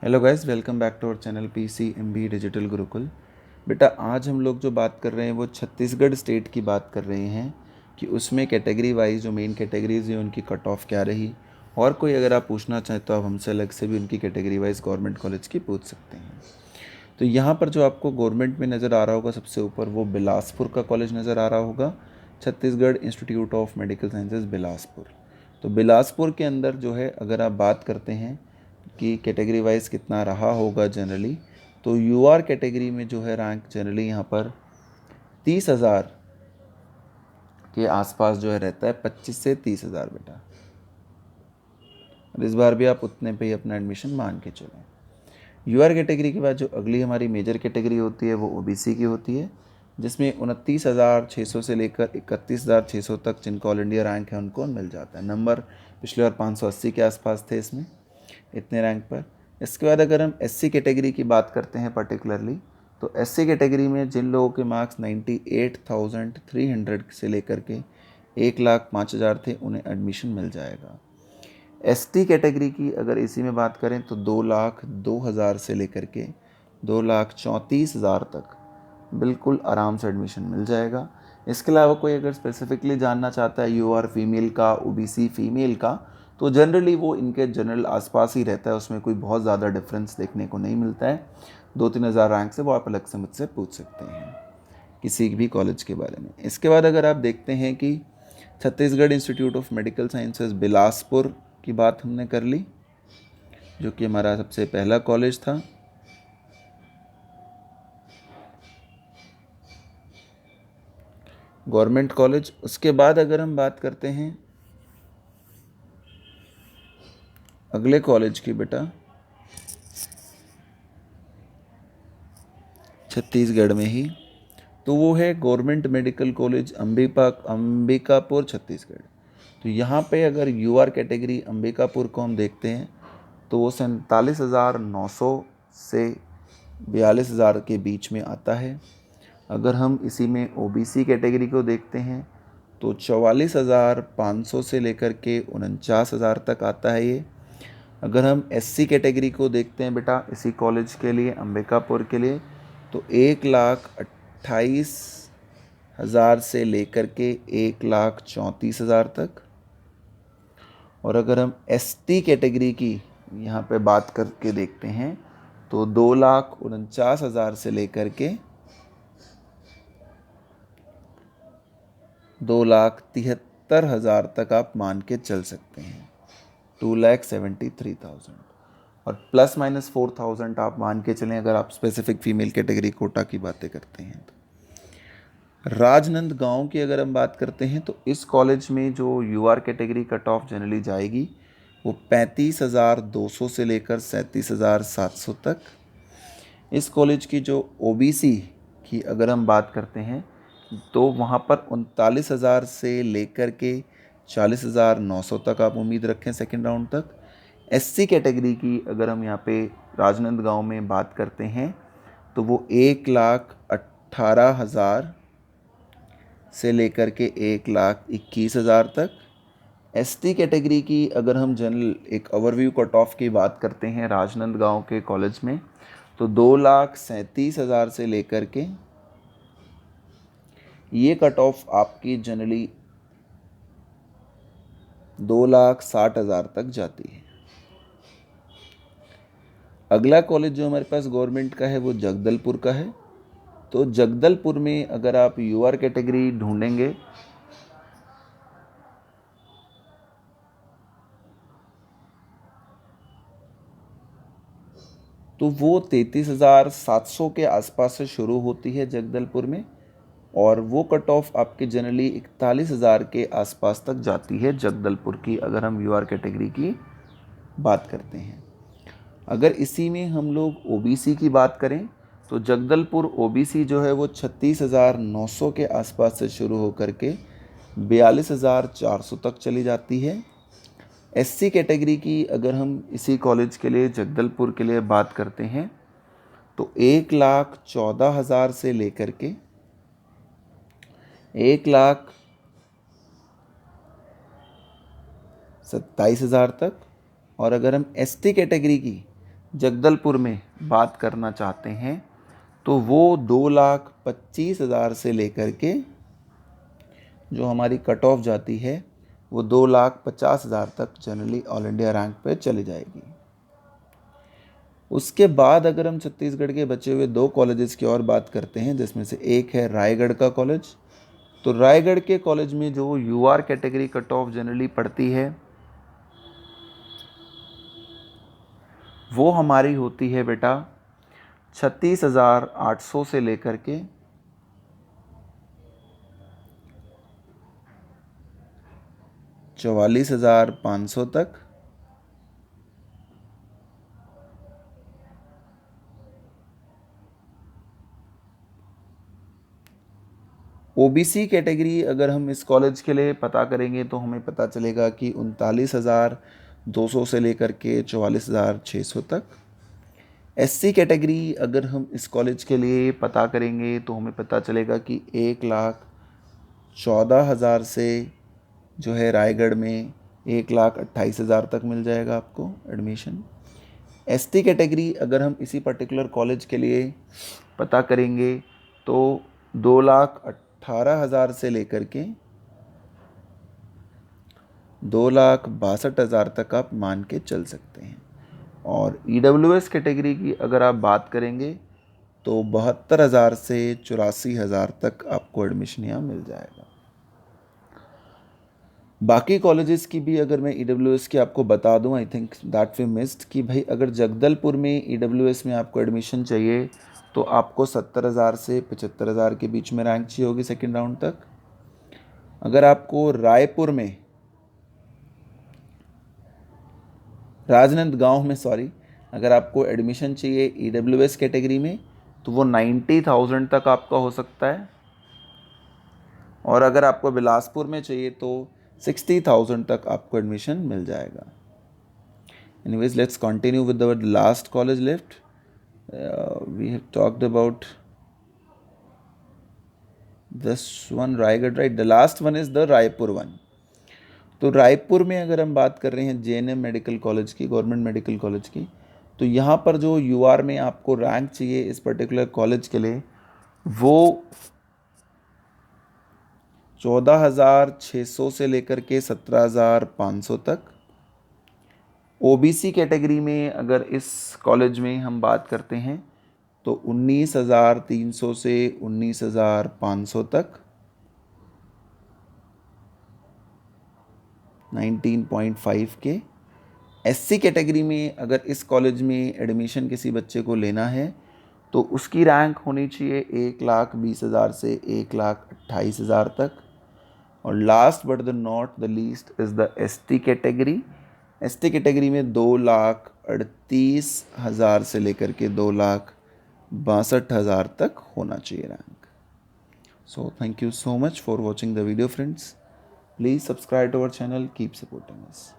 Hello guys, welcome back to our channel PCMB digital Gurukul. बेटा, आज हम लोग जो बात कर रहे हैं वो छत्तीसगढ़ स्टेट की बात कर रहे हैं कि उसमें कैटेगरी वाइज जो मेन कैटेगरीज हैं उनकी कट ऑफ क्या रही। और कोई अगर आप पूछना चाहें तो आप हमसे अलग से भी उनकी कैटेगरी वाइज गवर्नमेंट कॉलेज की पूछ सकते हैं। तो यहाँ पर जो आपको गवर्नमेंट में नज़र आ रहा होगा सबसे ऊपर, वो बिलासपुर का कॉलेज नज़र आ रहा होगा, Chhattisgarh institute of medical sciences Bilaspur. तो बिलासपुर के अंदर जो है, अगर आप बात करते हैं कि कैटेगरी वाइज कितना रहा होगा जनरली, तो UR कैटेगरी में जो है रैंक जनरली यहाँ पर 30,000 के आसपास जो है रहता है, 25 से 30,000 बेटा। और इस बार भी आप उतने पे ही अपना एडमिशन मान के चलें। UR कैटेगरी के बाद जो अगली हमारी मेजर कैटेगरी होती है वो OBC की होती है, जिसमें 29,600 से लेकर 31,600 तक जिनका ऑल इंडिया रैंक है उनको मिल जाता है। नंबर पिछले बार 580 के आसपास थे इसमें, इतने रैंक पर। इसके बाद अगर हम SC कैटेगरी की बात करते हैं पर्टिकुलरली, तो SC कैटेगरी में जिन लोगों के मार्क्स 98,300 से लेकर के 1,05,000 थे उन्हें एडमिशन मिल जाएगा। ST कैटेगरी की अगर इसी में बात करें तो 2,02,000 से लेकर के 2,34,000 तक बिल्कुल आराम से एडमिशन मिल जाएगा। इसके अलावा कोई अगर स्पेसिफिकली जानना चाहता है UR फीमेल का, OBC फीमेल का, तो जनरली वो इनके जनरल आसपास ही रहता है, उसमें कोई बहुत ज़्यादा डिफरेंस देखने को नहीं मिलता है। 2-3 हज़ार रैंक से वो आप अलग से मुझसे पूछ सकते हैं किसी भी कॉलेज के बारे में। इसके बाद अगर आप देखते हैं कि Chhattisgarh institute of medical sciences Bilaspur की बात हमने कर ली, जो कि हमारा सबसे पहला कॉलेज था। Government college. उसके बाद अगर हम बात करते हैं अगले कॉलेज की बेटा, छत्तीसगढ़ में ही, तो वो है government medical college Ambikapur Chhattisgarh. तो यहाँ पे अगर UR कैटेगरी अंबिकापुर को हम देखते हैं तो वो 47,900 से 42,000 के बीच में आता है। अगर हम इसी में OBC कैटेगरी को देखते हैं तो 44,500 से लेकर के 49,000 तक आता है ये। अगर हम SC कैटेगरी को देखते हैं बेटा इसी कॉलेज के लिए, अंबिकापुर के लिए, तो 1,28,000 से लेकर के 1,34,000 तक। और अगर हम ST कैटेगरी की यहाँ पे बात करके देखते हैं तो 2,49,000 से लेकर के 2,73,000 तक आप मान के चल सकते हैं, 2,73,000। और प्लस माइनस 4,000 आप मान के चलें अगर आप स्पेसिफिक फीमेल कैटेगरी कोटा की बातें करते हैं तो। राजनांदगांव की अगर हम बात करते हैं तो इस कॉलेज में जो UR category cut off generally जाएगी वो 35,200 से लेकर 37,700 तक। इस कॉलेज की जो OBC की अगर हम बात करते हैं तो वहाँ पर 39,000 से लेकर के 40,900 तक आप उम्मीद रखें सेकेंड राउंड तक। SC कैटेगरी की अगर हम यहाँ पे राजनांदगांव में बात करते हैं तो वो 1,18,000 से लेकर के 1,21,000 तक। ST कैटेगरी की अगर हम जनरल एक ओवरव्यू कट ऑफ की बात करते हैं राजनांदगांव के कॉलेज में, तो 2,37,000 से लेकर के ये कट ऑफ आपकी जनरली 2,60,000 तक जाती है। अगला कॉलेज जो हमारे पास गवर्नमेंट का है वो जगदलपुर का है। तो जगदलपुर में अगर आप UR कैटेगरी ढूंढेंगे तो वो 33,700 के आसपास से शुरू होती है जगदलपुर में, और वो कट ऑफ आपके जनरली 41,000 के आसपास तक जाती है जगदलपुर की, अगर हम UR कैटेगरी की बात करते हैं। अगर इसी में हम लोग OBC की बात करें तो जगदलपुर OBC जो है वो 36,900 के आसपास से शुरू होकर के 42,400 तक चली जाती है। SC कैटेगरी की अगर हम इसी कॉलेज के लिए जगदलपुर के लिए बात करते हैं तो 1,14,000 से लेकर के 1,27,000 तक। और अगर हम ST कैटेगरी की जगदलपुर में बात करना चाहते हैं तो वो 2,25,000 से लेकर के जो हमारी कट ऑफ जाती है वो 2,50,000 तक जनरली ऑल इंडिया रैंक पे चली जाएगी। उसके बाद अगर हम छत्तीसगढ़ के बचे हुए 2 कॉलेजेस की और बात करते हैं, जिसमें से एक है रायगढ़ का कॉलेज। तो रायगढ़ के कॉलेज में जो UR category cut off generally पड़ती है वो हमारी होती है बेटा 36,800 से लेकर के 44,500 तक। ओबीसी कैटेगरी अगर हम इस कॉलेज के लिए पता करेंगे तो हमें पता चलेगा कि 39,200 से लेकर के 44,600 तक। एससी कैटेगरी अगर हम इस कॉलेज के लिए पता करेंगे तो हमें पता चलेगा कि 1,14,000 से जो है रायगढ़ में 1,28,000 तक मिल जाएगा आपको एडमिशन। एसटी कैटेगरी अगर हम इसी पर्टिकुलर कॉलेज के लिए पता करेंगे तो 2,18,000 से लेकर के 2,62,000 तक आप मान के चल सकते हैं। और ईडब्ल्यूएस कैटेगरी की अगर आप बात करेंगे तो 72,000 से 84,000 तक आपको एडमिशन यहाँ मिल जाएगा। बाकी कॉलेजेस की भी अगर मैं ईडब्ल्यूएस की आपको बता दूं, I think that we missed, कि भाई अगर जगदलपुर में ईडब्ल्यूएस में आपको एडमिशन चाहिए तो आपको 70,000 से 75,000 के बीच में रैंक चाहिए होगी सेकेंड राउंड तक। अगर आपको रायपुर में राजनांदगांव में अगर आपको एडमिशन चाहिए ईडब्ल्यूएस कैटेगरी में तो वो 90,000 तक आपका हो सकता है। और अगर आपको बिलासपुर में चाहिए तो 60,000 तक आपको एडमिशन मिल जाएगा। Anyways, let's continue with the last college left. We have talked about this one, Raigarh, right. The last one is the Raipur one. तो रायपुर में अगर हम बात कर रहे हैं जेएनएम मेडिकल कॉलेज की, गवर्नमेंट मेडिकल कॉलेज की, तो यहाँ पर जो यूआर में आपको रैंक चाहिए इस पर्टिकुलर कॉलेज के लिए वो 14,600 से लेकर के 17,500 तक। ओबीसी कैटेगरी में अगर इस कॉलेज में हम बात करते हैं तो 19,300 से 19,500 तक, 19.5 के। एससी कैटेगरी में अगर इस कॉलेज में एडमिशन किसी बच्चे को लेना है तो उसकी रैंक होनी चाहिए 1,20,000 से 1,28,000 तक। और last but the not the least is the ST category. ST category में 2,38,000 से लेकर के 2,62,000 तक होना चाहिए rank. So thank you so much for watching the video, friends. Please subscribe to our channel, keep supporting us.